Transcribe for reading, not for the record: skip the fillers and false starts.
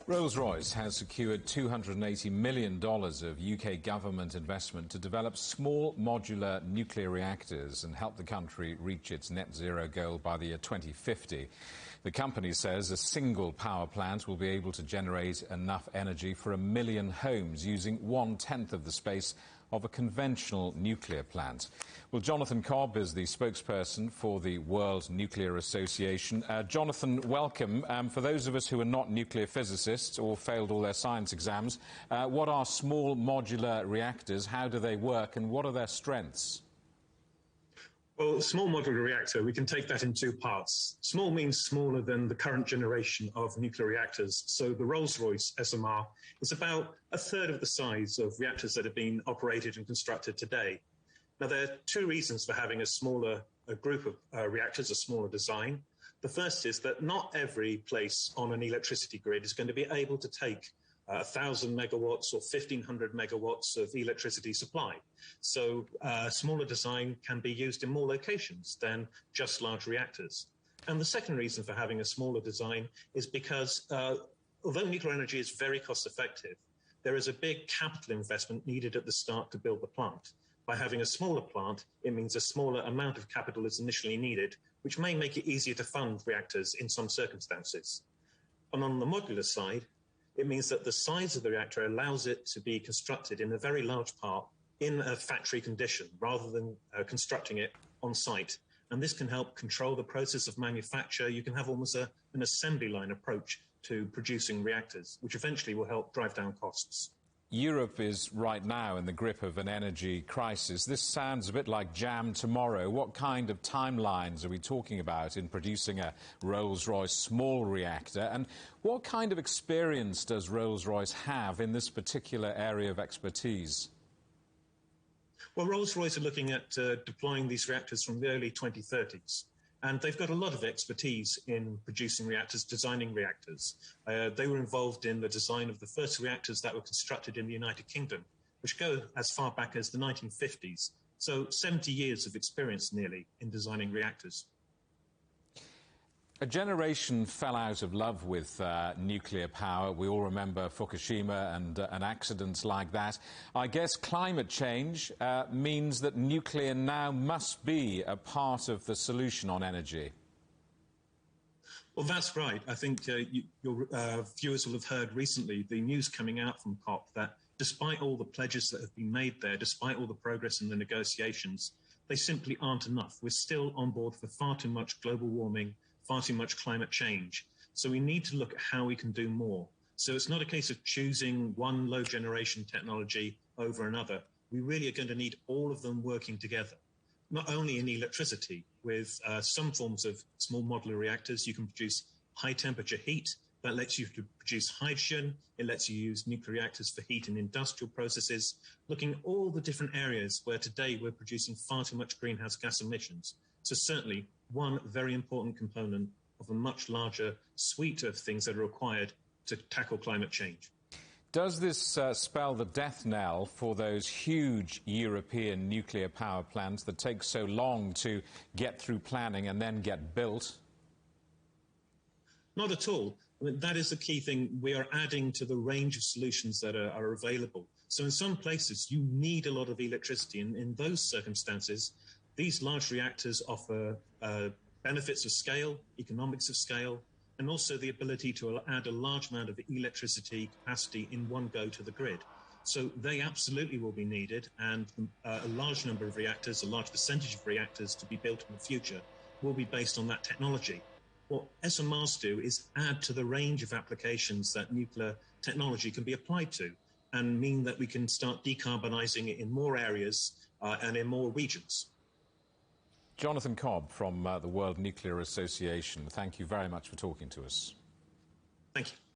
Rolls-Royce has secured $280 million of UK government investment to develop small modular nuclear reactors and help the country reach its net zero goal by the year 2050. The company says a single power plant will be able to generate enough energy for 1 million homes using 1/10 of the space of a conventional nuclear plant. Well, Jonathan Cobb is the spokesperson for the World Nuclear Association. Jonathan, welcome. For those of us who are not nuclear physicists or failed all their science exams, what are small modular reactors, how do they work, and what are their strengths? Well, small modular reactor, we can take that in two parts. Small means smaller than the current generation of nuclear reactors. So the Rolls-Royce SMR is about a third of the size of reactors that have been operated and constructed today. Now, there are two reasons for having a group of reactors, a smaller design. The first is that not every place on an electricity grid is going to be able to take 1,000 megawatts or 1,500 megawatts of electricity supply. So smaller design can be used in more locations than just large reactors. And the second reason for having a smaller design is because although nuclear energy is very cost effective, there is a big capital investment needed at the start to build the plant. By having a smaller plant, it means a smaller amount of capital is initially needed, which may make it easier to fund reactors in some circumstances. And on the modular side, it means that the size of the reactor allows it to be constructed in a very large part in a factory condition rather than constructing it on site. And this can help control the process of manufacture. You can have almost an assembly line approach to producing reactors, which eventually will help drive down costs. Europe is right now in the grip of an energy crisis. This sounds a bit like jam tomorrow. What kind of timelines are we talking about in producing a Rolls-Royce small reactor? And what kind of experience does Rolls-Royce have in this particular area of expertise? Well, Rolls-Royce are looking at deploying these reactors from the early 2030s. And they've got a lot of expertise in producing reactors, designing reactors. They were involved in the design of the first reactors that were constructed in the United Kingdom, which go as far back as the 1950s. So 70 years of experience nearly in designing reactors. A generation fell out of love with nuclear power. We all remember Fukushima and accidents like that. I guess climate change means that nuclear now must be a part of the solution on energy. Well, that's right. I think your viewers will have heard recently the news coming out from Cobb that despite all the pledges that have been made there, despite all the progress in the negotiations, they simply aren't enough. We're still on board for far too much global warming, far too much climate change. So we need to look at how we can do more. So it's not a case of choosing one low generation technology over another. We really are going to need all of them working together, not only in electricity. With some forms of small modular reactors, you can produce high temperature heat that lets you produce hydrogen. It lets you use nuclear reactors for heat in industrial processes, looking at all the different areas where today we're producing far too much greenhouse gas emissions. So certainly one very important component of a much larger suite of things that are required to tackle climate change. Does this spell the death knell for those huge European nuclear power plants that take so long to get through planning and then get built? Not at all. I mean, that is the key thing. We are adding to the range of solutions that are available. So in some places, you need a lot of electricity. And in those circumstances, these large reactors offer benefits of scale, economics of scale, and also the ability to add a large amount of electricity capacity in one go to the grid. So they absolutely will be needed, and a large number of reactors, a large percentage of reactors to be built in the future will be based on that technology. What SMRs do is add to the range of applications that nuclear technology can be applied to and mean that we can start decarbonising it in more areas and in more regions. Jonathan Cobb from the World Nuclear Association, thank you very much for talking to us. Thank you.